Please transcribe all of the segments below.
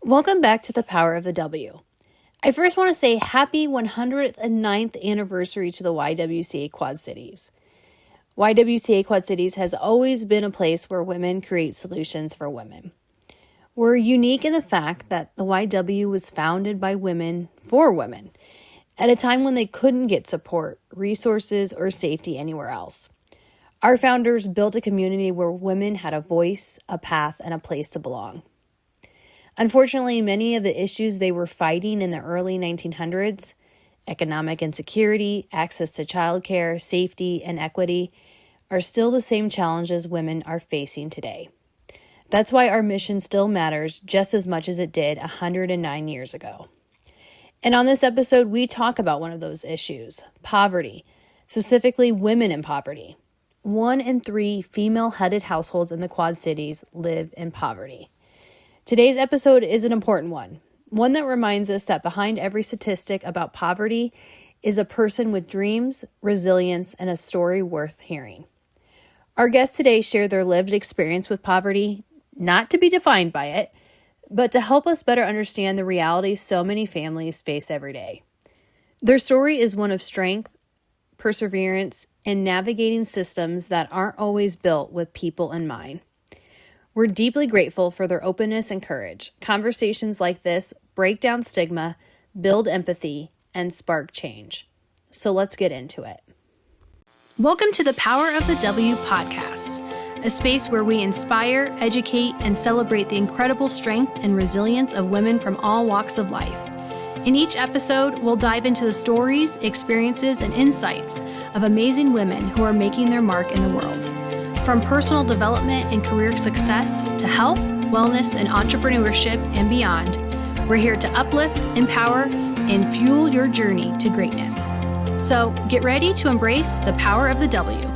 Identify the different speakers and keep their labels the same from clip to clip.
Speaker 1: Welcome back to the Power of the W. I first want to say happy 109th anniversary to the YWCA Quad Cities. YWCA Quad Cities has always been a place where women create solutions for women. We're unique in the fact that the YW was founded by women for women at a time when they couldn't get support, resources, or safety anywhere else. Our founders built a community where women had a voice, a path, and a place to belong. Unfortunately, many of the issues they were fighting in the early 1900s, economic insecurity, access to childcare, safety, and equity, are still the same challenges women are facing today. That's why our mission still matters just as much as it did 109 years ago. And on this episode, we talk about one of those issues, poverty, specifically women in poverty. 1 in 3 female-headed households in the Quad Cities live in poverty. Today's episode is an important one that reminds us that behind every statistic about poverty is a person with dreams, resilience, and a story worth hearing. Our guests today share their lived experience with poverty, not to be defined by it, but to help us better understand the realities so many families face every day. Their story is one of strength, perseverance, and navigating systems that aren't always built with people in mind. We're deeply grateful for their openness and courage. Conversations like this break down stigma, build empathy, and spark change. So let's get into it. Welcome to the Power of the W podcast, a space where we inspire, educate, and celebrate the incredible strength and resilience of women from all walks of life. In each episode, we'll dive into the stories, experiences, and insights of amazing women who are making their mark in the world. From personal development and career success to health, wellness, and entrepreneurship and beyond, we're here to uplift, empower, and fuel your journey to greatness. So get ready to embrace the power of the W.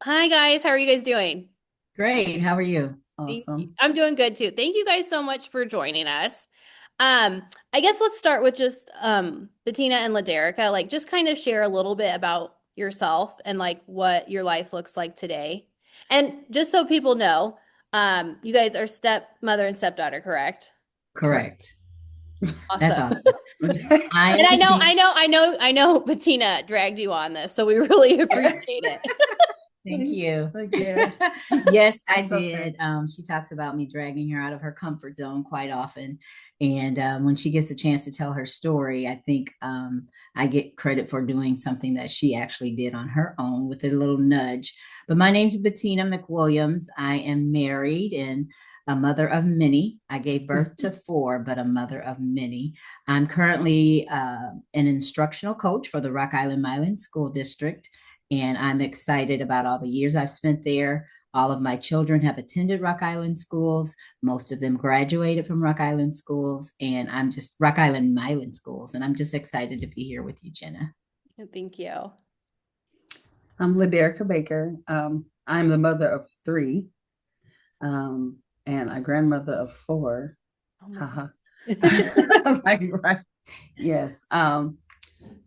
Speaker 1: Hi guys, how are you guys doing?
Speaker 2: Great. How are you? Awesome.
Speaker 1: I'm doing good too. Thank you guys so much for joining us. I guess let's start with just Bettina and LaDericka, like just kind of share a little bit about yourself and like what your life looks like today. And just so people know, you guys are stepmother and stepdaughter, correct?
Speaker 2: Correct.
Speaker 1: Awesome.
Speaker 2: That's awesome.
Speaker 1: And I know Bettina dragged you on this, so we really appreciate it.
Speaker 2: Thank you.
Speaker 3: Thank you.
Speaker 2: Yes, I
Speaker 3: That's
Speaker 2: did.
Speaker 3: okay.
Speaker 2: She talks about me dragging her out of her comfort zone quite often. And when she gets a chance to tell her story, I think I get credit for doing something that she actually did on her own with a little nudge. But my name's Bettina McWilliams. I am married and a mother of many. I gave birth to 4, but a mother of many. I'm currently an instructional coach for the Rock Island Milan School District. And I'm excited about all the years I've spent there. All of my children have attended Rock Island schools. Most of them graduated from Rock Island schools, and I'm just Rock Island Milan schools. And I'm just excited to be here with you, Jenna.
Speaker 1: Thank you.
Speaker 3: I'm LaDericka Baker. I'm the mother of 3 and a grandmother of 4.
Speaker 1: Oh
Speaker 3: Right. Yes.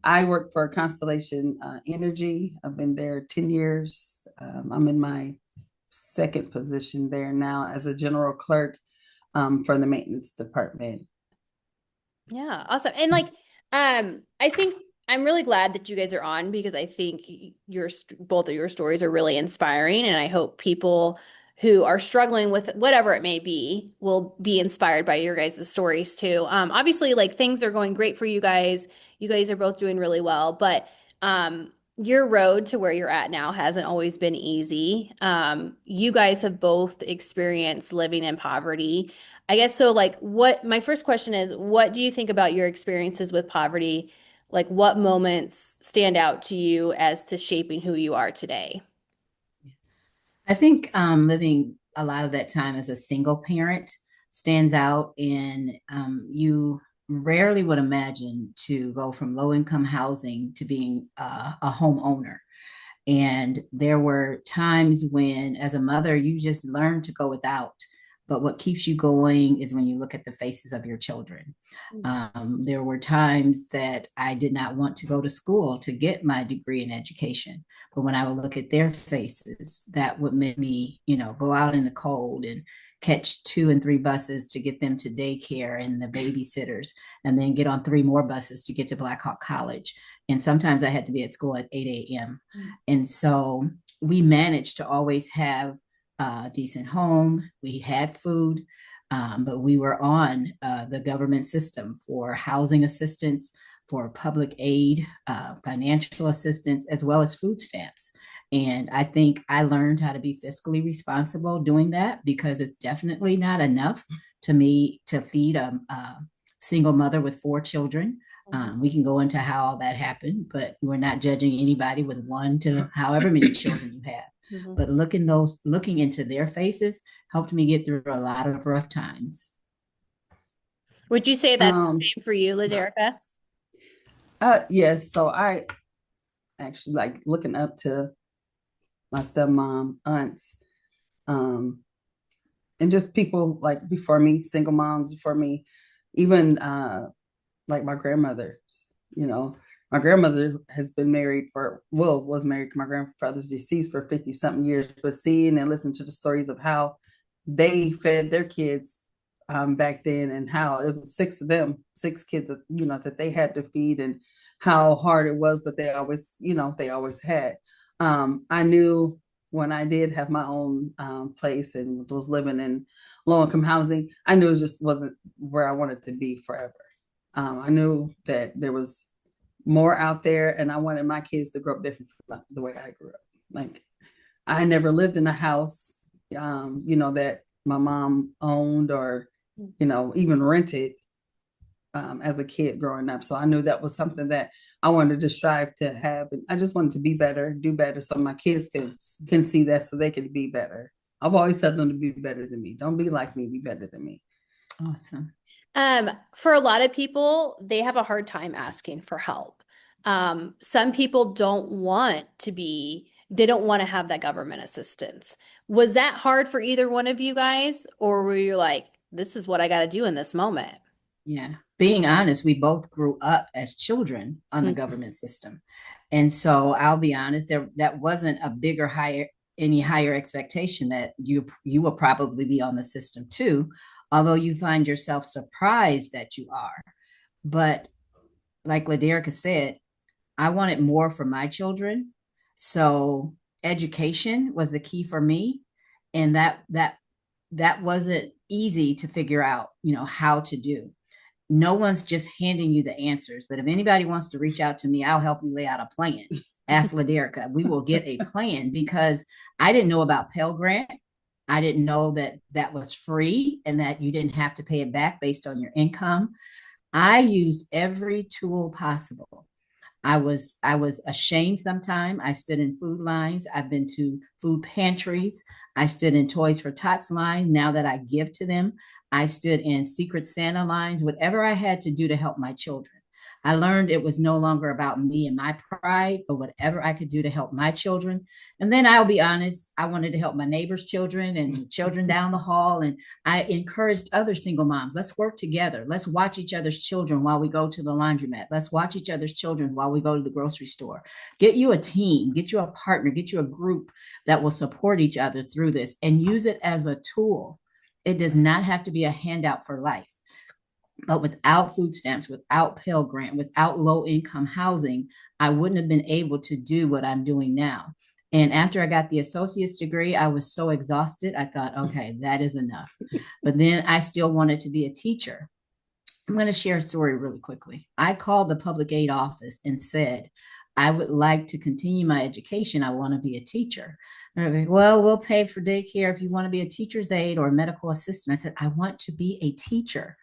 Speaker 3: I work for Constellation Energy. I've been there 10 years. I'm in my 2nd position there now as a general clerk for the maintenance department.
Speaker 1: Yeah, awesome. And like, I think I'm really glad that you guys are on because I think both of your stories are really inspiring, and I hope people who are struggling with whatever it may be will be inspired by your guys' stories too. Obviously, like things are going great for you guys. You guys are both doing really well, but your road to where you're at now hasn't always been easy. You guys have both experienced living in poverty. I guess so, like my first question is, what do you think about your experiences with poverty? Like what moments stand out to you as to shaping who you are today?
Speaker 2: I think living a lot of that time as a single parent stands out, and you rarely would imagine to go from low income housing to being a homeowner. And there were times when, as a mother, you just learned to go without. but what keeps you going is when you look at the faces of your children. There were times that I did not want to go to school to get my degree in education, but when I would look at their faces, that would make me, go out in the cold and catch 2 and 3 buses to get them to daycare and the babysitters, and then get on 3 more buses to get to Black Hawk College. And sometimes I had to be at school at 8 a.m. And so we managed to always have a decent home. We had food, but we were on the government system for housing assistance, for public aid, financial assistance, as well as food stamps. And I think I learned how to be fiscally responsible doing that, because it's definitely not enough to me to feed a single mother with 4 children. We can go into how all that happened, but we're not judging anybody with 1 to however many children you have. Mm-hmm. But looking into their faces helped me get through a lot of rough times.
Speaker 1: Would you say that's the same for you, LaDericka?
Speaker 3: Yes. So I actually like looking up to my stepmom, aunts, and just people like before me, single moms before me, even like my grandmother. My grandmother has been married was married to my grandfather's deceased for 50 something years, but seeing and listening to the stories of how they fed their kids back then, and how it was 6 of them, 6 kids, that they had to feed, and how hard it was, but they always had. I knew when I did have my own place and was living in low income housing, I knew it just wasn't where I wanted to be forever. I knew that there was more out there, and I wanted my kids to grow up different from the way I grew up. Like, I never lived in a house, that my mom owned or, even rented as a kid growing up. So I knew that was something that I wanted to strive to have. And I just wanted to be better, do better, so my kids can see that, so they can be better. I've always said them to be better than me. Don't be like me, be better than me.
Speaker 2: Awesome.
Speaker 1: For a lot of people, they have a hard time asking for help. Some people don't want to have that government assistance. Was that hard for either one of you guys? Or were you like, this is what I got to do in this moment?
Speaker 2: Yeah. Being honest, we both grew up as children on the government system. And so I'll be honest, that wasn't a any higher expectation that you will probably be on the system too, although you find yourself surprised that you are. But like LaDericka said, I wanted more for my children. So education was the key for me. And that wasn't easy to figure out, how to do. No one's just handing you the answers, but if anybody wants to reach out to me, I'll help you lay out a plan. Ask LaDericka. We will get a plan, because I didn't know about Pell Grant. I didn't know that was free and that you didn't have to pay it back based on your income. I used every tool possible. I was ashamed sometimes. I stood in food lines. I've been to food pantries. I stood in Toys for Tots line. Now that I give to them, I stood in Secret Santa lines, whatever I had to do to help my children. I learned it was no longer about me and my pride, but whatever I could do to help my children. And then I'll be honest, I wanted to help my neighbors' children and children down the hall. And I encouraged other single moms. Let's work together. Let's watch each other's children while we go to the laundromat. Let's watch each other's children while we go to the grocery store. Get you a team, get you a partner, get you a group that will support each other through this, and use it as a tool. It does not have to be a handout for life. But without food stamps, without Pell Grant, without low income housing, I wouldn't have been able to do what I'm doing now. And after I got the associate's degree, I was so exhausted. I thought, okay, that is enough. But then I still wanted to be a teacher. I'm going to share a story really quickly. I called the public aid office and said, I would like to continue my education. I want to be a teacher. They're like, well, we'll pay for daycare if you want to be a teacher's aide or a medical assistant. I said, I want to be a teacher.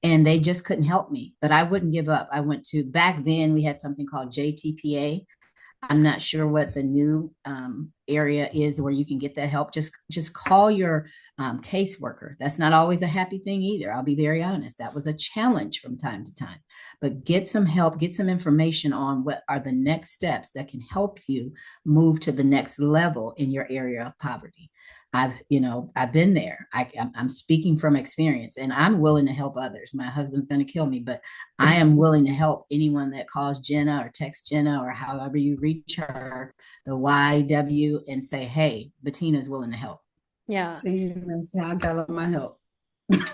Speaker 2: And they just couldn't help me, but I wouldn't give up. I went to, back then we had something called JTPA. I'm not sure what the new area is where you can get that help, just call your caseworker. That's not always a happy thing either. I'll be very honest. That was a challenge from time to time. But get some help, get some information on what are the next steps that can help you move to the next level in your area of poverty. I've been there. I'm speaking from experience, and I'm willing to help others. My husband's going to kill me, but I am willing to help anyone that calls Jenna or text Jenna or however you reach her, the YW, and say, hey, Bettina's willing to help.
Speaker 1: Yeah.
Speaker 3: See, I got all my help. For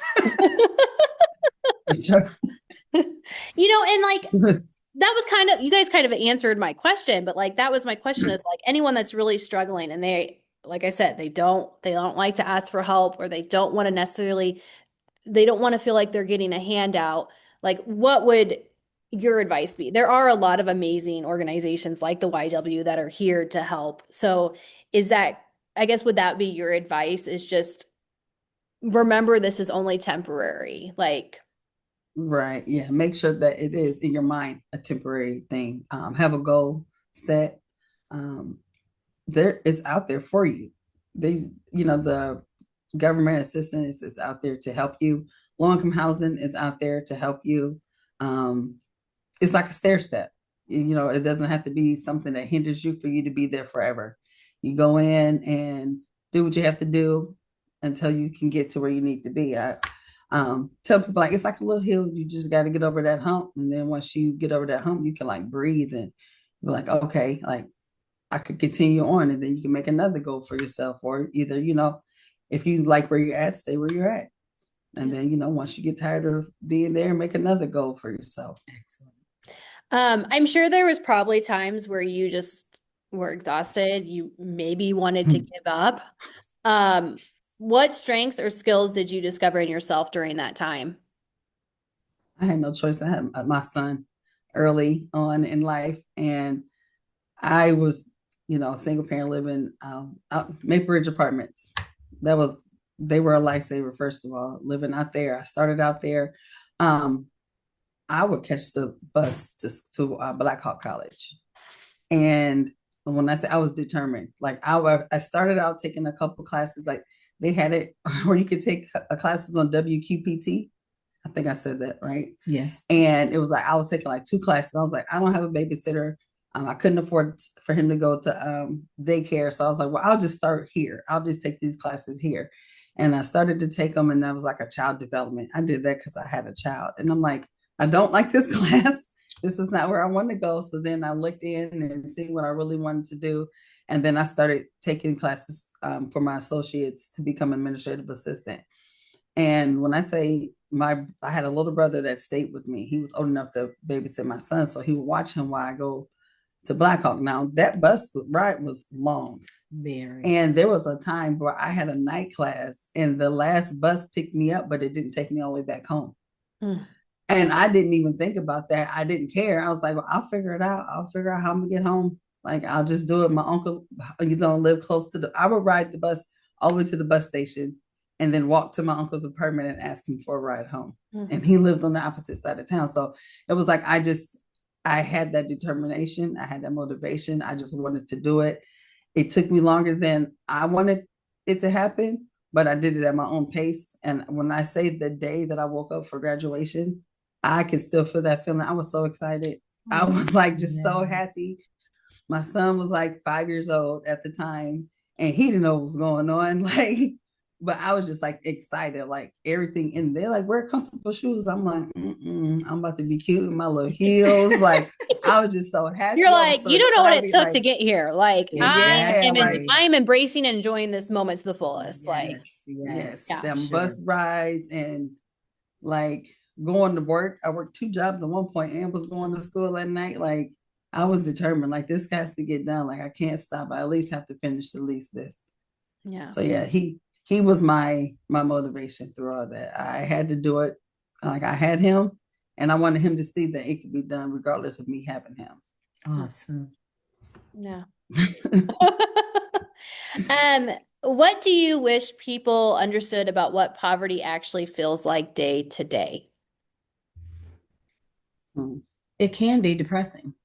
Speaker 3: sure.
Speaker 1: And like, that was kind of, you guys kind of answered my question, but like, that was my question is like anyone that's really struggling and they, like I said, they don't like to ask for help, or they don't want to feel like they're getting a handout. Like, what would your advice be? There are a lot of amazing organizations like the YW that are here to help. So I guess, would that be your advice, is just remember this is only temporary? Like,
Speaker 3: right. Yeah. Make sure that it is in your mind a temporary thing. Have a goal set. There is out there for you. The government assistance is out there to help you. Low-income housing is out there to help you. It's like a stair step. It doesn't have to be something that hinders you for you to be there forever. You go in and do what you have to do until you can get to where you need to be. I tell people, like, it's like a little hill. You just got to get over that hump. And then once you get over that hump, you can like breathe and be like, okay, like I could continue on, and then you can make another goal for yourself, or either, if you like where you're at, stay where you're at. And then, once you get tired of being there, make another goal for yourself.
Speaker 2: Excellent.
Speaker 1: I'm sure there was probably times where you just were exhausted. You maybe wanted to give up. What strengths or skills did you discover in yourself during that time?
Speaker 3: I had no choice. I had my son early on in life, and I was, single parent living out Maple Ridge Apartments. They were a lifesaver. First of all, living out there, I started out there. I would catch the bus to Black Hawk College, and when I say I was determined, like I started out taking a couple classes, like they had it where you could take classes on WQPT. I think I said that right.
Speaker 2: Yes.
Speaker 3: And it was like I was taking like 2 classes. I was like, I don't have a babysitter. I couldn't afford for him to go to daycare. So I was like, well, I'll just start here. I'll just take these classes here. And I started to take them, and that was like a child development. I did that because I had a child. And I'm like, I don't like this class. This is not where I want to go. So then I looked in and see what I really wanted to do. And then I started taking classes for my associates to become administrative assistant. And when I say I had a little brother that stayed with me. He was old enough to babysit my son. So he would watch him while I go to Black Hawk. Now that bus ride was long.
Speaker 2: Very.
Speaker 3: And there was a time where I had a night class, and the last bus picked me up, but it didn't take me all the way back home. And I didn't even think about that. I didn't care. I was like, well, I'll figure it out. I'll figure out how I'm gonna get home. Like, I'll just do it. My uncle, live close to I would ride the bus all the way to the bus station and then walk to my uncle's apartment and ask him for a ride home. And he lived on the opposite side of town. So it was like, I had that determination. I had that motivation. I just wanted to do it. It took me longer than I wanted it to happen, but I did it at my own pace. And when I say the day that I woke up for graduation, I can still feel that feeling. I was so excited. I was like just so happy. My son was like 5 years old at the time, and he didn't know what was going on. Like, but I was just like excited, like everything in there, like wear comfortable shoes. I'm like, I'm about to be cute in my little heels. Like, I was just so happy.
Speaker 1: You're like,
Speaker 3: so
Speaker 1: you don't know what it
Speaker 3: excited,
Speaker 1: took
Speaker 3: like,
Speaker 1: to get here. Like,
Speaker 3: yeah,
Speaker 1: I am embracing and enjoying this moment to the fullest. Like,
Speaker 3: yes,
Speaker 1: yeah,
Speaker 3: them bus rides and like going to work. I worked 2 jobs at one point and was going to school at night. Like, I was determined, like, this has to get done. Like, I can't stop. I at least have to finish at least this.
Speaker 1: Yeah.
Speaker 3: So yeah, he was my motivation through all that. I had to do it. Like, I had him, and I wanted him to see that it could be done regardless of me having him.
Speaker 2: Awesome.
Speaker 1: Yeah. What do you wish people understood about what poverty actually feels like day to day?
Speaker 2: It can be depressing.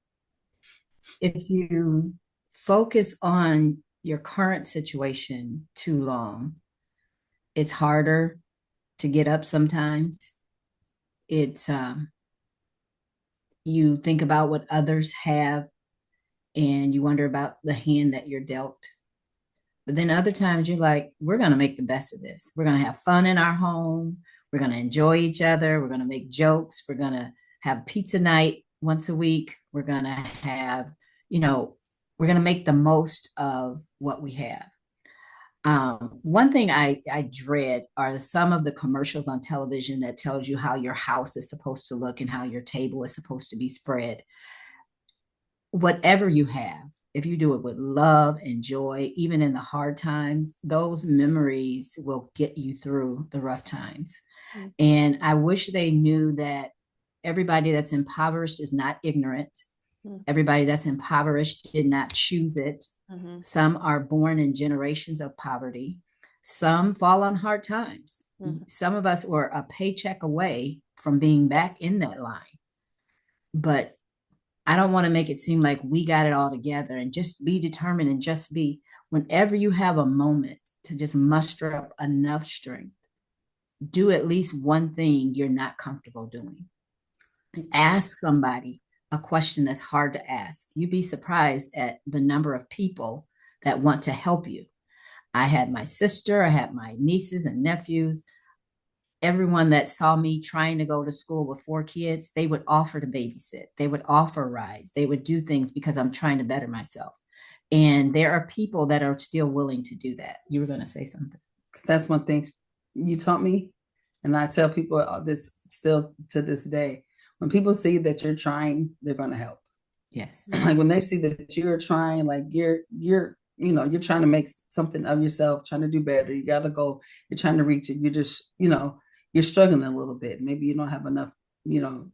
Speaker 2: If you focus on your current situation too long, it's harder to get up sometimes. It's you think about what others have and you wonder about the hand that you're dealt. But then other times you're like, we're going to make the best of this. We're going to have fun in our home. We're going to enjoy each other. We're going to make jokes. We're going to have pizza night once a week. We're going to have, you know, we're going to make the most of what we have. One thing I dread are some of the commercials on television that tells you how your house is supposed to look and how your table is supposed to be spread. Whatever you have, if you do it with love and joy, even in the hard times, those memories will get you through the rough times. Mm-hmm. And I wish they knew that everybody that's impoverished is not ignorant. Mm-hmm. Everybody that's impoverished did not choose it. Mm-hmm. Some are born in generations of poverty. Some fall on hard times. Mm-hmm. Some of us were a paycheck away from being back in that line. But I don't want to make it seem like we got it all together, and just be determined and just be, whenever you have a moment to just muster up enough strength, do at least one thing you're not comfortable doing. Ask somebody a question that's hard to ask. You'd be surprised at the number of people that want to help you. I had my sister, I had my nieces and nephews. Everyone that saw me trying to go to school with 4 kids, they would offer to babysit. They would offer rides. They would do things because I'm trying to better myself. And there are people that are still willing to do that. You were going to say something.
Speaker 3: That's one thing you taught me. And I tell people this still to this day. When people see that you're trying, they're going to help.
Speaker 2: Yes.
Speaker 3: Like when they see that you're trying, like you're you're trying to make something of yourself, trying to do better. You got to go, you're trying to reach it. You're just, you're struggling a little bit. Maybe you don't have enough,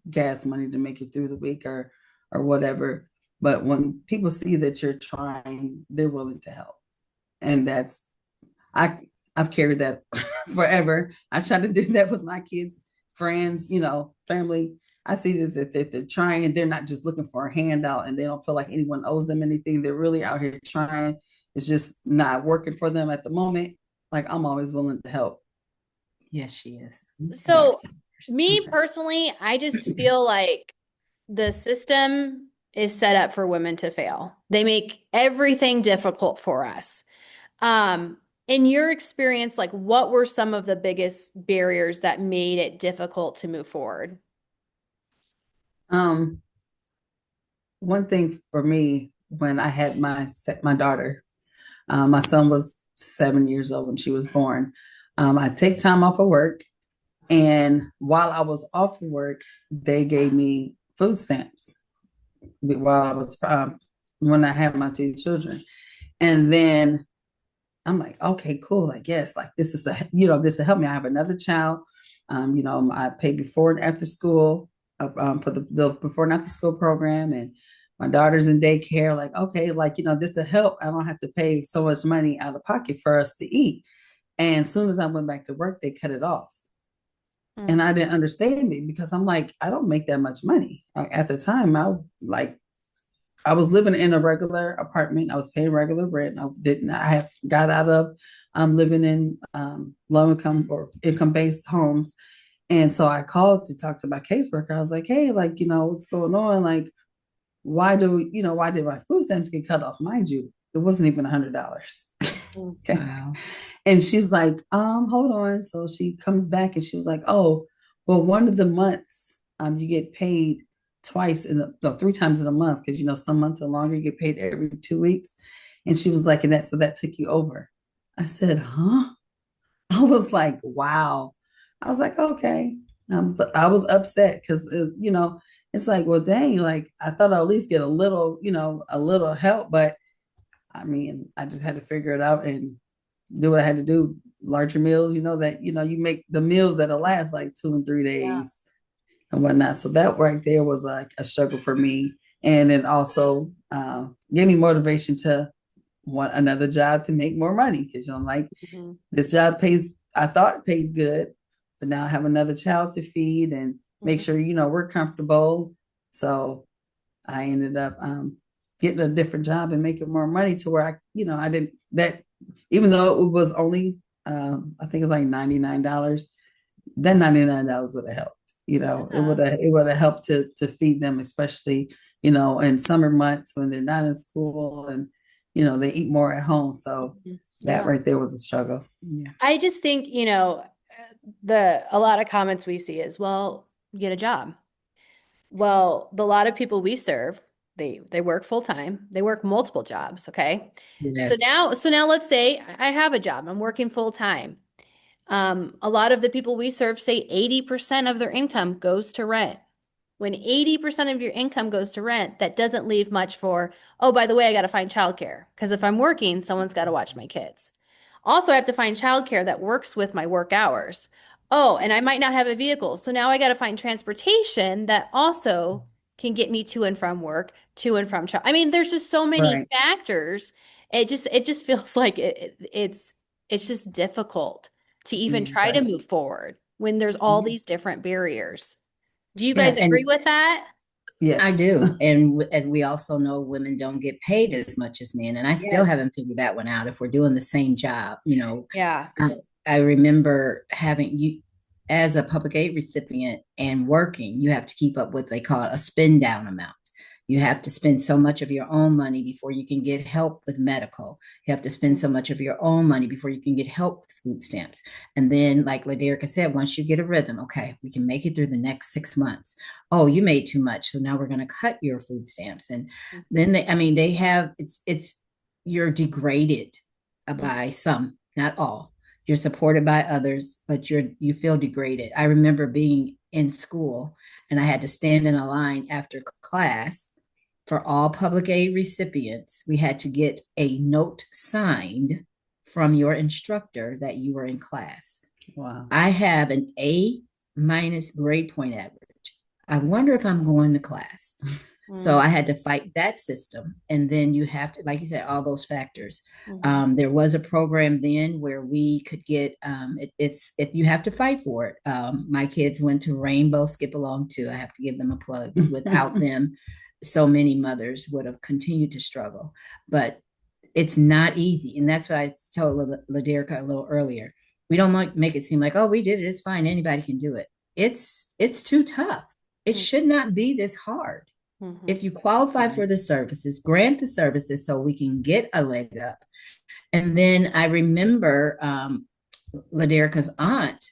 Speaker 3: gas money to make it through the week or whatever. But when people see that you're trying, they're willing to help. And I've carried that forever. I try to do that with my kids, friends, family. I see that they're trying. They're not just looking for a handout, and they don't feel like anyone owes them anything. They're really out here trying. It's just not working for them at the moment. Like, I'm always willing to help.
Speaker 2: Yes, she is.
Speaker 1: So me personally, I just feel like the system is set up for women to fail. They make everything difficult for us. In your experience, like, what were some of the biggest barriers that made it difficult to move forward?
Speaker 3: One thing for me, when I had my daughter, my son was 7 years old when she was born. I take time off of work, and while I was off of work, they gave me food stamps while I was when I had my 2 children. And then I'm like, okay, cool. I guess like this is this will help me. I have another child. I pay before and after school for the before and after school program, and my daughter's in daycare. Like, okay, like, this will help. I don't have to pay so much money out of pocket for us to eat. And as soon as I went back to work, they cut it off. Mm-hmm. And I didn't understand it because I'm like, I don't make that much money. Like, at the time, I was living in a regular apartment. I was paying regular rent. I got out of living in low income or income based homes. And so I called to talk to my caseworker. I was like, hey, like, what's going on? Like, why did my food stamps get cut off? Mind you, it wasn't even $100. Okay. Wow. And she's like, hold on. So she comes back and she was like, oh, well, one of the months you get paid twice 3 times in a month, because some months are longer, you get paid every 2 weeks. And she was like, so that took you over. I said, huh? I was like, wow. I was like, okay. I was upset because it's like, well, dang, like I thought I'd at least get a little help, but I mean, I just had to figure it out and do what I had to do. Larger meals, that you make the meals that'll last like 2 and 3 days. Yeah. And whatnot. So that right there was like a struggle for me. And it also gave me motivation to want another job to make more money. Because I'm like, mm-hmm. This job I thought paid good, but now I have another child to feed and make sure, we're comfortable. So I ended up getting a different job and making more money to where I didn't that even though it was only I think it was like $99, that $99 would have helped. It would have helped to feed them, especially, in summer months when they're not in school and they eat more at home. So that right there was a struggle. Yeah.
Speaker 1: I just think, a lot of comments we see is, well, get a job. Well, a lot of people we serve, they work full time. They work multiple jobs, okay?
Speaker 2: Yes.
Speaker 1: So now let's say I have a job. I'm working full time. A lot of the people we serve say 80% of their income goes to rent. When 80% of your income goes to rent, that doesn't leave much for, oh, by the way, I got to find childcare. Because if I'm working, someone's got to watch my kids. Also, I have to find childcare that works with my work hours. Oh, and I might not have a vehicle. So now I got to find transportation that also can get me to and from work, to and from child. I mean, there's just so many
Speaker 2: Right.
Speaker 1: factors. It just feels like it's just difficult to even try to
Speaker 2: Right.
Speaker 1: move forward when there's all these different barriers. Do you guys
Speaker 2: Yeah.
Speaker 1: agree
Speaker 2: And
Speaker 1: with that?
Speaker 2: I
Speaker 3: Yes.
Speaker 2: do. And we also know women don't get paid as much as men. And I still
Speaker 3: Yes.
Speaker 2: haven't figured that one out if we're doing the same job.
Speaker 1: Yeah.
Speaker 2: I, I remember having you as a public aid recipient and working, you have to keep up what they call a spend down amount. You have to spend so much of your own money before you can get help with medical. You have to spend so much of your own money before you can get help with food stamps. And then, like LaDericka said, once you get a rhythm, okay, we can make it through the next 6 months. Oh, you made too much, so now we're going to cut your food stamps. And then they have you're degraded by some, not all. You're supported by others, but you feel degraded. I remember being in school and I had to stand in a line after class for all public aid recipients. We had to get a note signed from your instructor that you were in class.
Speaker 3: Wow.
Speaker 2: I have an A- grade point average. I wonder if I'm going to class. So I had to fight that system. And then you have to, like you said, all those factors. There was a program then where we could get, you have to fight for it. My kids went to Rainbow Skip Along too. I have to give them a plug. Without them, so many mothers would have continued to struggle. But it's not easy. And that's what I told LaDericka a little earlier. We don't make it seem like, oh, we did it. It's fine. Anybody can do it. It's too tough. It should not be this hard. If you qualify for the services, grant the services so we can get a leg up. And then I remember LaDericka's aunt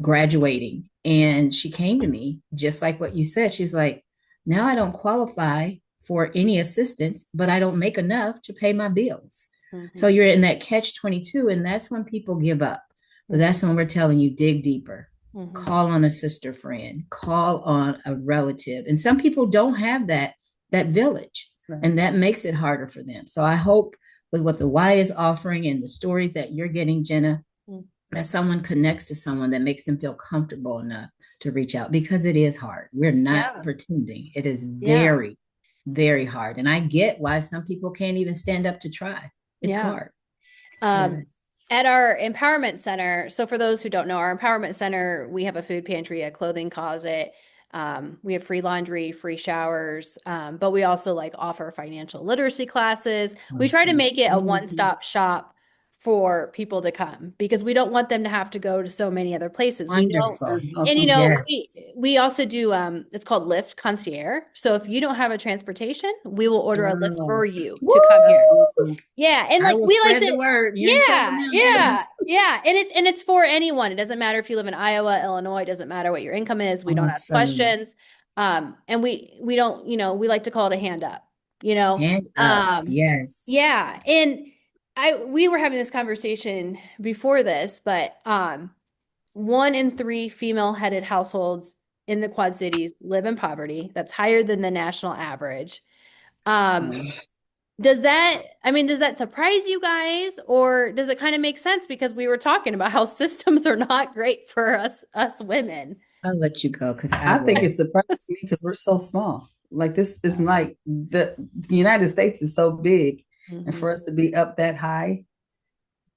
Speaker 2: graduating, and she came to me just like what you said. She's like, now I don't qualify for any assistance, but I don't make enough to pay my bills. So you're in that catch-22, and that's when people give up. But that's when we're telling you, dig deeper. Call on a sister friend, call on a relative. And some people don't have that village, and that makes it harder for them. So I hope with what the Y is offering and the stories that you're getting, Jenna, that someone connects to someone that makes them feel comfortable enough to reach out, because it is hard. We're not pretending. It is very, very hard. And I get why some people can't even stand up to try. It's hard.
Speaker 1: At our empowerment center, so for those who don't know, our empowerment center, we have a food pantry, a clothing closet. We have free laundry, free showers, but we also offer financial literacy classes. We try to make it a one-stop shop for people to come because we don't want them to have to go to so many other places. We don't,
Speaker 2: Wonderful.
Speaker 1: and
Speaker 2: Yes.
Speaker 1: we also do it's called Lyft Concierge. So if you don't have a transportation, we will order a Lyft for you to come here.
Speaker 3: Awesome.
Speaker 1: Yeah, and
Speaker 2: I will
Speaker 1: we like
Speaker 2: spread
Speaker 1: to
Speaker 2: the word. You're in trouble now, Jenna.
Speaker 1: yeah, and it's for anyone. It doesn't matter if you live in Iowa, Illinois, it doesn't matter what your income is. We don't ask
Speaker 3: Awesome.
Speaker 1: questions. And we don't, we like to call it a hand up,
Speaker 2: Hand up. Yes.
Speaker 1: yeah. And we were having this conversation before this, but 1 in 3 female-headed households in the Quad Cities live in poverty. That's higher than the national average. Does that surprise you guys, or does it kind of make sense because we were talking about how systems are not great for us women?
Speaker 2: I'll let you go because
Speaker 3: I think it surprises me because we're so small. Like this is like the United States is so big, and for us to be up that high,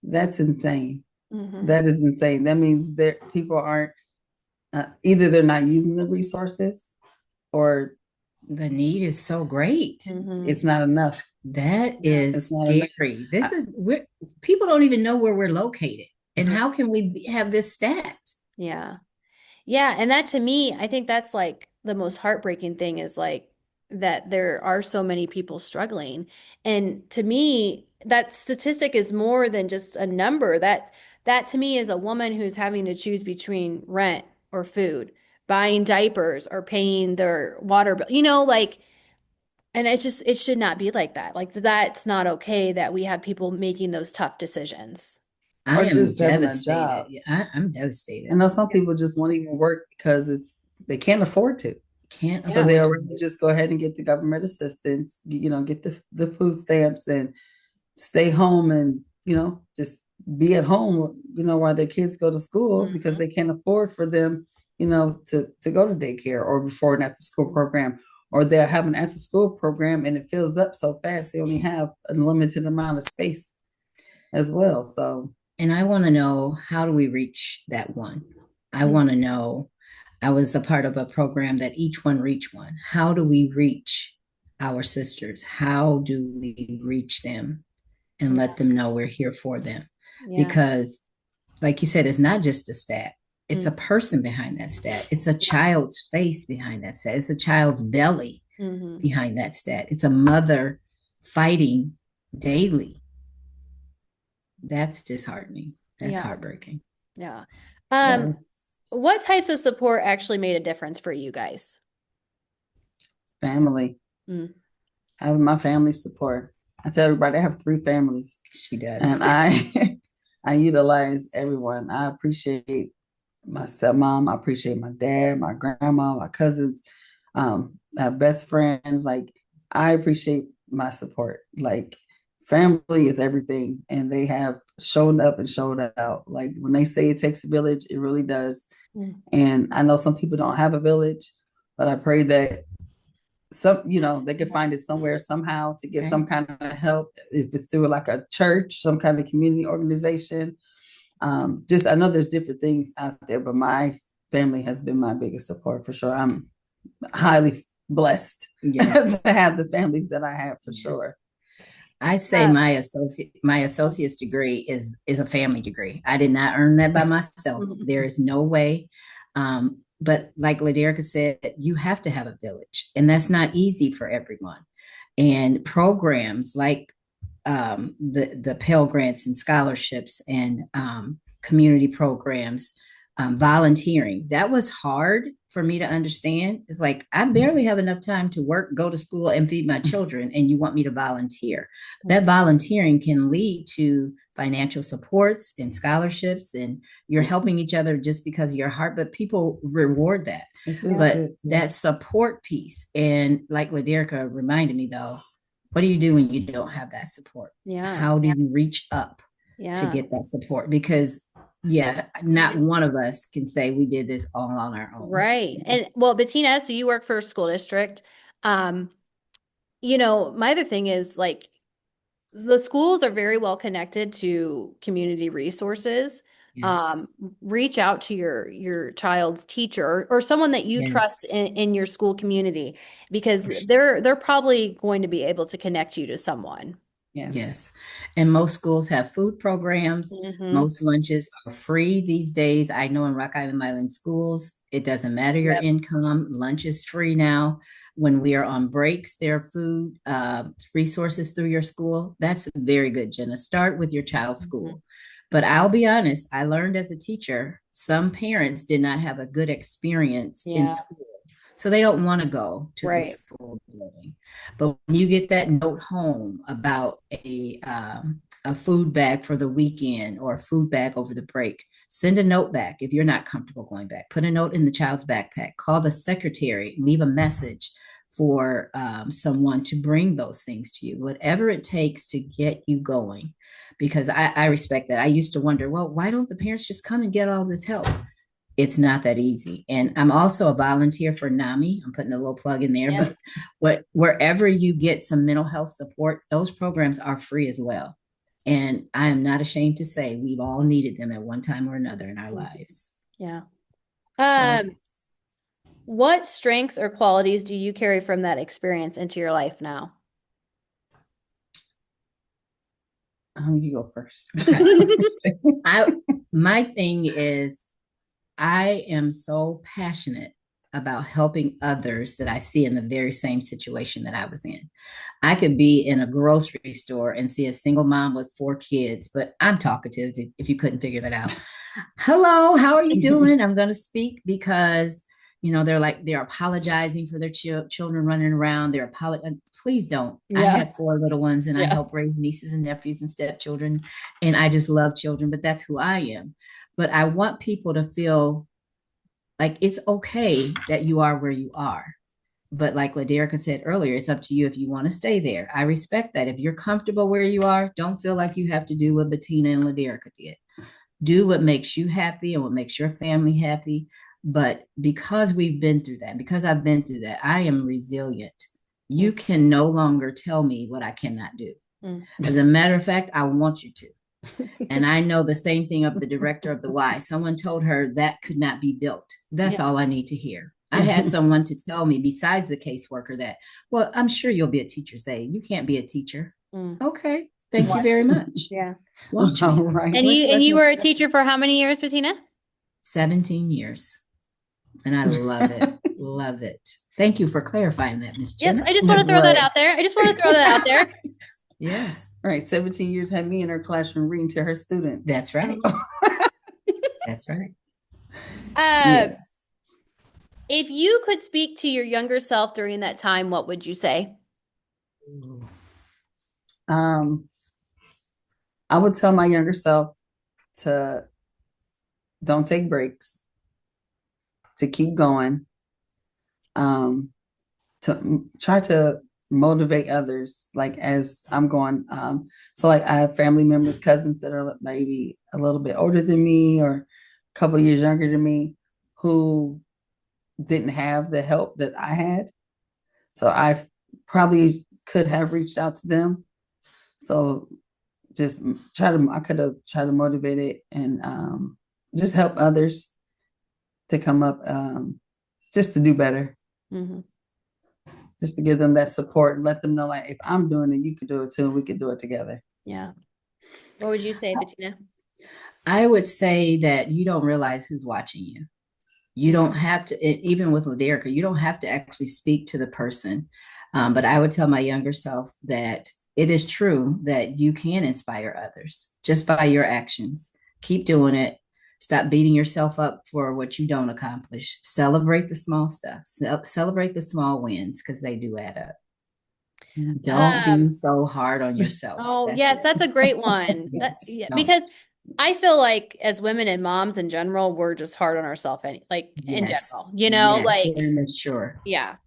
Speaker 3: that's insane. That is insane. That means people aren't either they're not using the resources, or
Speaker 2: The need is so great.
Speaker 1: Mhm.
Speaker 3: It's not enough.
Speaker 2: That
Speaker 1: Yeah.
Speaker 2: is
Speaker 3: It's not enough.
Speaker 2: scary. People don't even know where we're located. And how can we have this stat?
Speaker 1: Yeah. Yeah, and that to me, I think that's like the most heartbreaking thing is like that there are so many people struggling. And to me, that statistic is more than just a number. That to me is a woman who's having to choose between rent or food, buying diapers or paying their water bill. Like, and it should not be like that. Like that's not okay that we have people making those tough decisions.
Speaker 2: I
Speaker 3: Or
Speaker 2: am
Speaker 3: just having a
Speaker 2: devastated.
Speaker 3: job.
Speaker 2: Yeah, I'm devastated.
Speaker 3: I know some people just won't even work because they can't afford to.
Speaker 2: Can't
Speaker 3: So
Speaker 1: Yeah.
Speaker 3: they'll
Speaker 2: afford to.
Speaker 3: rather just go ahead and get the government assistance, get the food stamps and stay home and, just be at home, while their kids go to school because
Speaker 1: Mhm.
Speaker 3: they can't afford for them, to go to daycare or before an after school program. Or they'll have an after school program and it fills up so fast they only have a limited amount of space as well. So
Speaker 2: And I want to know, how do we reach that one? I want to know. I was a part of a program that each one reach one. How do we reach our sisters? How do we reach them and
Speaker 1: Yeah.
Speaker 2: let them know we're here for them?
Speaker 1: Yeah.
Speaker 2: Because, like you said, it's not just a stat. It's a
Speaker 1: Mm-hmm.
Speaker 2: person behind that stat. It's a child's face behind that stat. It's a child's belly
Speaker 1: Mm-hmm.
Speaker 2: behind that stat. It's a mother fighting daily. That's disheartening. That's
Speaker 1: Yeah.
Speaker 2: heartbreaking.
Speaker 1: Yeah.
Speaker 3: yeah,
Speaker 1: What types of support actually made a difference for you guys?
Speaker 3: family,
Speaker 1: Mm.
Speaker 3: having my family support. I tell everybody I have 3 families
Speaker 2: She does.
Speaker 3: and I I utilize everyone. I appreciate my stepmom. I appreciate my dad, my grandma, my cousins, my best friends. Like I appreciate my support. Like family is everything, and they have shown up and showed out. Like when they say it takes a village, it really does.
Speaker 1: Mm.
Speaker 3: And I know some people don't have a village, but I pray that they can find it somewhere somehow to get
Speaker 2: Right.
Speaker 3: some kind of help. If it's through like a church, some kind of community organization, just I know there's different things out there, but my family has been my biggest support for sure. I'm highly blessed
Speaker 2: Yes.
Speaker 3: to have the families that I have for
Speaker 2: Yes.
Speaker 3: sure.
Speaker 2: I say my associate's degree is a family degree. I did not earn that by myself. There is no way. But like LaDericka said, you have to have a village, and that's not easy for everyone. And programs like the Pell Grants and scholarships and community programs, volunteering. That was hard for me to understand. It's like I barely have enough time to work, go to school, and feed my children, and you want me to volunteer. That volunteering can lead to financial supports and scholarships, and you're helping each other just because of your heart. But people reward that. But that support piece, and like LaDericka reminded me though, what do you do when you don't have that support?
Speaker 1: Yeah.
Speaker 2: How do you reach up to
Speaker 1: Yeah.
Speaker 2: get that support? Because not one of us can say we did this all on our own.
Speaker 1: Right. And well, Bettina, so you work for a school district. Um, my other thing is like the schools are very well connected to community resources. Um,
Speaker 2: Yes.
Speaker 1: reach out to your child's teacher or someone that you trust
Speaker 2: Yes.
Speaker 1: in your school community because
Speaker 2: For sure.
Speaker 1: they're probably going to be able to connect you to someone.
Speaker 2: Yes. And most schools have food programs.
Speaker 1: Mm-hmm.
Speaker 2: Most lunches are free these days. I know in Rock Island schools, it doesn't matter your
Speaker 1: Yep.
Speaker 2: income. Lunch is free now. When we are on breaks, there are food resources through your school. That's very good, Jenna. Start with your child's school. But I'll be honest, I learned as a teacher, some parents did not have a good experience in
Speaker 1: Yeah.
Speaker 2: school. So they don't want to go to the
Speaker 1: Right.
Speaker 2: school building. But when you get that note home about a food bag for the weekend or a food bag over the break, send a note back if you're not comfortable going back. Put a note in the child's backpack. Call the secretary. Leave a message for someone to bring those things to you. Whatever it takes to get you going. Because I respect that. I used to wonder, well, why don't the parents just come and get all this help? It's not that easy. And I'm also a volunteer for NAMI. I'm putting a little plug in there,
Speaker 1: Yeah.
Speaker 2: but wherever you get some mental health support, those programs are free as well. And I am not ashamed to say we've all needed them at one time or another in our lives.
Speaker 1: Yeah. What strengths or qualities do you carry from that experience into your life now?
Speaker 3: You go first.
Speaker 2: My thing is, I am so passionate about helping others that I see in the very same situation that I was in. I could be in a grocery store and see a single mom with 4 kids, but I'm talkative if you couldn't figure that out. Hello, how are you doing? I'm going to speak because, they're apologizing for their children running around. Please don't. I
Speaker 1: Yeah.
Speaker 2: had 4 little ones and I help raise nieces and nephews and stepchildren. And I just love children, but that's who I am. But I want people to feel like it's okay that you are where you are. But like LaDericka said earlier, it's up to you if you want to stay there. I respect that. If you're comfortable where you are, don't feel like you have to do what Bettina and LaDericka did. Do what makes you happy and what makes your family happy. But because we've been through that, because I've been through that, I am resilient. You can no longer tell me what I cannot do. As a matter of fact, I want you to. And I know the same thing of the director of the Y. Someone told her that could not be built. That's all I need to hear. I had someone to tell me besides the caseworker that, well, I'm sure you'll be a teacher's aide. You can't be a teacher. Okay. Thank you very much.
Speaker 1: Yeah.
Speaker 2: Watch me.
Speaker 3: Right.
Speaker 1: And you were a teacher for how many years, Bettina?
Speaker 2: 17 years. And I love it. Love it. Thank you for clarifying that, Miss Jenna.
Speaker 1: Yes, I just want to throw that out there.
Speaker 2: Yes.
Speaker 3: Right. 17 years had me in her classroom reading to her students.
Speaker 2: That's right. That's right.
Speaker 3: Yes.
Speaker 1: If you could speak to your younger self during that time, what would you say?
Speaker 3: I would tell my younger self to don't take breaks, to keep going, to try to motivate others, like as I'm going. So like I have family members, cousins that are maybe a little bit older than me or a couple of years younger than me who didn't have the help that I had. So I probably could have reached out to them. So just I could have tried to motivate it and just help others to come up, just to do better. Just to give them that support and let them know, like, if I'm doing it, you can do it too. We can do it together.
Speaker 1: Yeah. What would you say, Bettina?
Speaker 2: I would say that you don't realize who's watching you. You don't have to, even with LaDericka, you don't have to actually speak to the person. But I would tell my younger self that it is true that you can inspire others just by your actions. Keep doing it. Stop beating yourself up for what you don't accomplish. Celebrate the small stuff. Celebrate the small wins because they do add up. Don't be so hard on yourself.
Speaker 1: Oh, yes, that's a great one. Because I feel like as women and moms in general, we're just hard on ourselves, in general,
Speaker 2: sure.
Speaker 1: Yeah,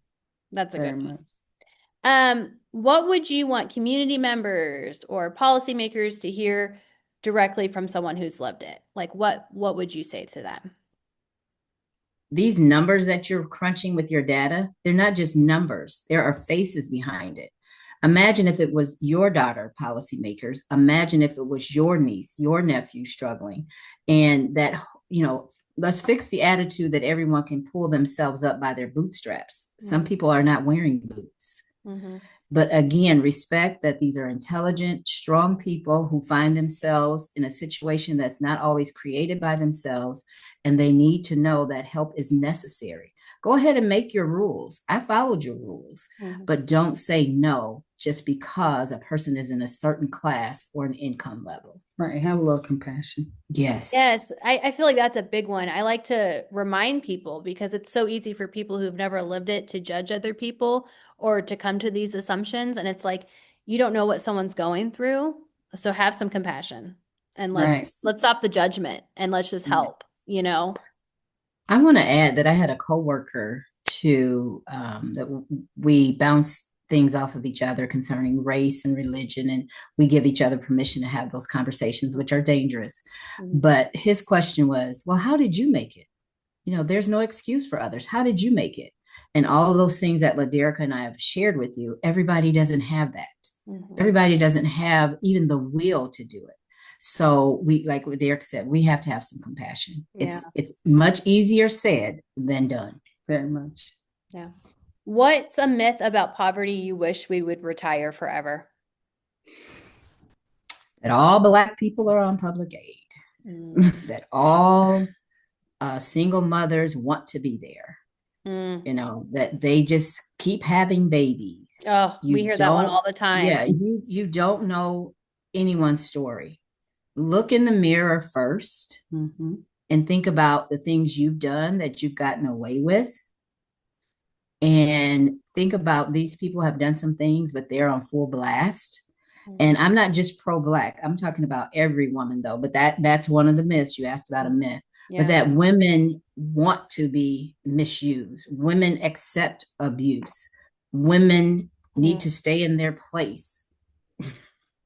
Speaker 1: that's a good one. What would you want community members or policymakers to hear directly from someone who's lived it? Like what would you say to them?
Speaker 2: These numbers that you're crunching with your data, they're not just numbers. There are faces behind it. Imagine if it was your daughter, policymakers. Imagine if it was your niece, your nephew struggling. And that, let's fix the attitude that everyone can pull themselves up by their bootstraps. Some people are not wearing boots. But again, respect that these are intelligent, strong people who find themselves in a situation that's not always created by themselves, and they need to know that help is necessary. Go ahead and make your rules. I followed your rules, but don't say no just because a person is in a certain class or an income level.
Speaker 3: Right. Have a little compassion.
Speaker 2: Yes.
Speaker 1: Yes. I feel like that's a big one. I like to remind people because it's so easy for people who've never lived it to judge other people or to come to these assumptions. And it's like, you don't know what someone's going through. So have some compassion and let's stop the judgment and let's just help,
Speaker 2: I want to add that I had a coworker that we bounced things off of each other concerning race and religion, and we give each other permission to have those conversations, which are dangerous. But his question was, well, how did you make it? There's no excuse for others. How did you make it? And all of those things that LaDericka and I have shared with you, everybody doesn't have that. Everybody doesn't have even the will to do it. So we, like what Derek said, we have to have some compassion. It's much easier said than done.
Speaker 3: very much.
Speaker 1: Yeah. What's a myth about poverty you wish we would retire forever?
Speaker 2: That all Black people are on public aid. That all single mothers want to be there. That they just keep having babies.
Speaker 1: Oh, we hear that one all the time.
Speaker 2: Yeah, you don't know anyone's story. Look in the mirror first and think about the things you've done that you've gotten away with. And think about these people have done some things, but they're on full blast. And I'm not just pro-Black. I'm talking about every woman, though. But that's one of the myths. You asked about a myth. Yeah. But that women want to be misused. Women accept abuse. Women need to stay in their place.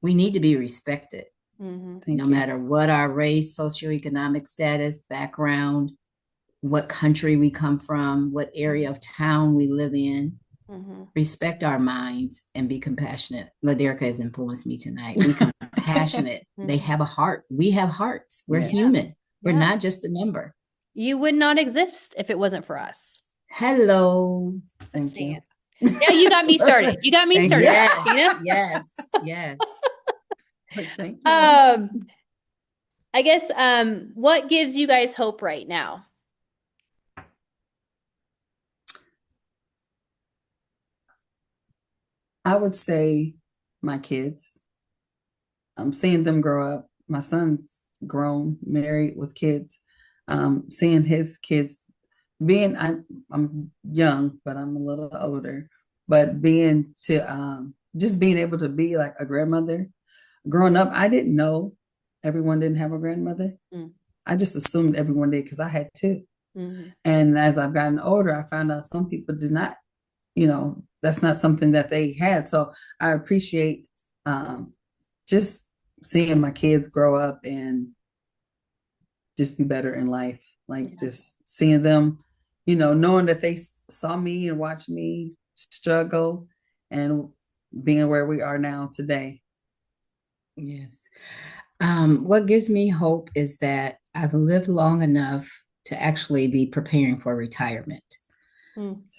Speaker 2: We need to be respected. No matter what our race, socioeconomic status, background, what country we come from, what area of town we live in. Respect our minds and be compassionate. LaDericka has influenced me tonight. Be compassionate. They have a heart. We have hearts. We're human. We're not just a number.
Speaker 1: You would not exist if it wasn't for us.
Speaker 2: Hello.
Speaker 3: Thank you.
Speaker 1: Yeah, you got me started. You got me started.
Speaker 2: Yes.
Speaker 3: Thank you.
Speaker 1: I guess what gives you guys hope right now?
Speaker 3: I would say my kids. I'm seeing them grow up. My son's grown, married with kids. Seeing his kids I'm young, but I'm a little older. But just being able to be like a grandmother. Growing up, I didn't know everyone didn't have a grandmother. I just assumed everyone did because I had two. And as I've gotten older, I found out some people did not. That's not something that they had. So I appreciate just seeing my kids grow up and just be better in life. Just seeing them, knowing that they saw me and watched me struggle and being where we are now today.
Speaker 2: Yes. What gives me hope is that I've lived long enough to actually be preparing for retirement.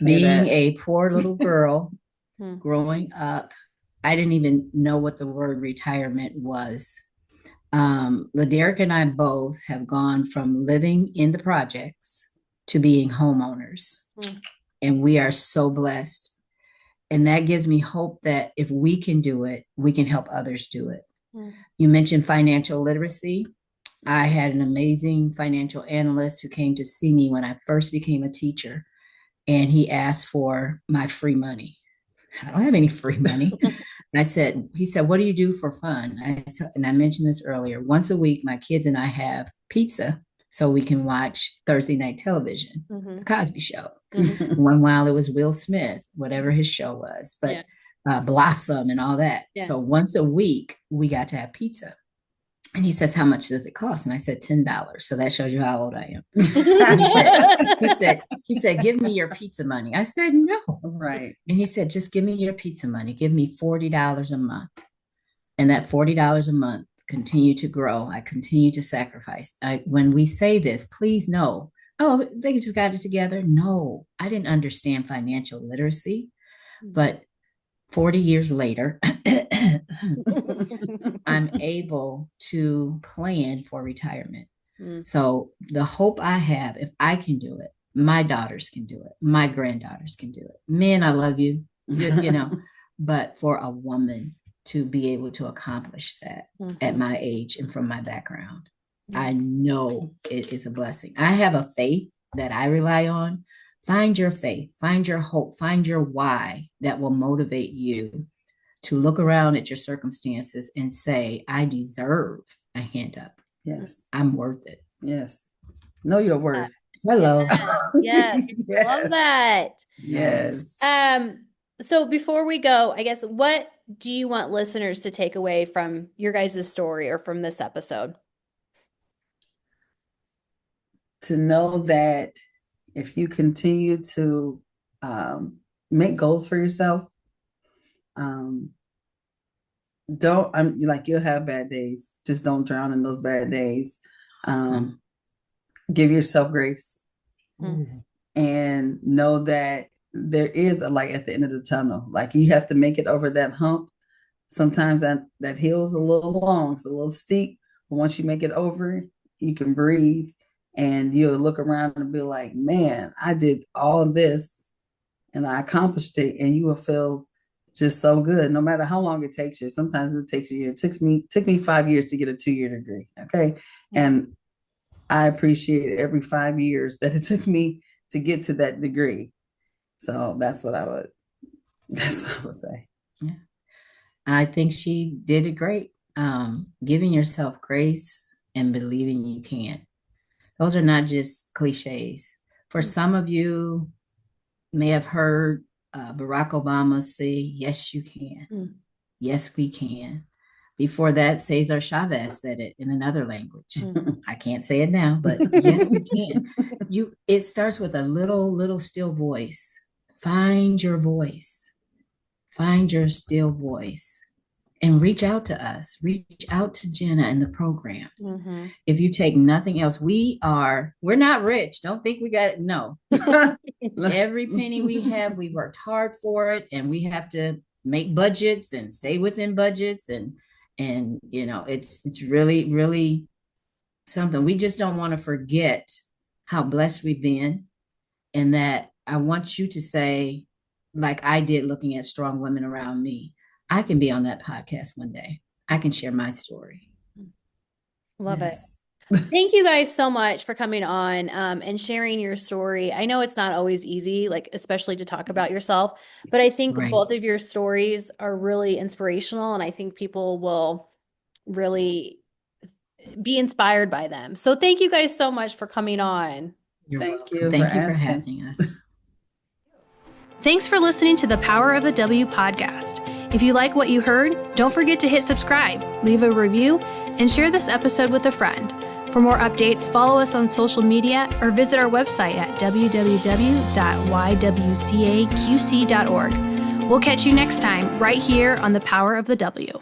Speaker 2: Being a poor little girl growing up, I didn't even know what the word retirement was. LaDericka and I both have gone from living in the projects to being homeowners. And we are so blessed. And that gives me hope that if we can do it, we can help others do it. You mentioned financial literacy. I had an amazing financial analyst who came to see me when I first became a teacher. And he asked for my free money. I don't have any free money. And he said, what do you do for fun? And I mentioned this earlier. Once a week, my kids and I have pizza so we can watch Thursday night television, The Cosby Show. One while it was Will Smith, whatever his show was, but Blossom and all that. Yeah. So once a week, we got to have pizza. And he says, how much does it cost? And I said, $10. So that shows you how old I am. he said, give me your pizza money. I said, no.
Speaker 3: Right.
Speaker 2: And he said, just give me your pizza money. Give me $40 a month. And that $40 a month continued to grow. I continue to sacrifice. When we say this, please know, oh, they just got it together. No, I didn't understand financial literacy. But 40 years later, I'm able to plan for retirement. So the hope I have, if I can do it, my daughters can do it. My granddaughters can do it. Men, I love you, but for a woman to be able to accomplish that at my age and from my background, I know it is a blessing. I have a faith that I rely on. Find your faith, find your hope, find your why that will motivate you to look around at your circumstances and say, I deserve a hand up.
Speaker 3: Yes.
Speaker 2: I'm worth it.
Speaker 3: Yes. Know your worth.
Speaker 2: Hello.
Speaker 1: Yes. Love that.
Speaker 3: Yes.
Speaker 1: So before we go, I guess, what do you want listeners to take away from your guys' story or from this episode?
Speaker 3: To know that if you continue to make goals for yourself, you'll have bad days. Just don't drown in those bad days.
Speaker 2: Awesome.
Speaker 3: Give yourself grace. and know that there is a light at the end of the tunnel. Like, you have to make it over that hump. Sometimes that hill is a little long, it's a little steep, but once you make it over, you can breathe, and you'll look around and be like, man, I did all of this and I accomplished it, and you will feel just so good, no matter how long it takes you. Sometimes it takes a year. It took me 5 years to get a 2-year degree. Okay. And I appreciate every 5 years that it took me to get to that degree. So that's what I would say.
Speaker 2: Yeah. I think she did it great. Giving yourself grace and believing you can. Those are not just cliches. For some of you may have heard Barack Obama say, yes, you can. Yes, we can. Before that, Cesar Chavez said it in another language. I can't say it now, but yes, we can. It starts with a little still voice. Find your voice. Find your still voice. And reach out to us. Reach out to Jenna and the programs. If you take nothing else, we're not rich. Don't think we got it. No. Every penny we have, we worked hard for it, and we have to make budgets and stay within budgets, and it's really, really something. We just don't want to forget how blessed we've been, and that I want you to say, like I did looking at strong women around me, I can be on that podcast one day. I can share my story.
Speaker 1: Love it. Thank you guys so much for coming on and sharing your story. I know it's not always easy, like especially to talk about yourself, but I think both of your stories are really inspirational, and I think people will really be inspired by them. So thank you guys so much for coming on.
Speaker 3: Thank you
Speaker 2: for having us.
Speaker 1: Thanks for listening to the Power of the W podcast. If you like what you heard, don't forget to hit subscribe, leave a review, and share this episode with a friend. For more updates, follow us on social media or visit our website at www.ywcaqc.org. We'll catch you next time right here on the Power of the W.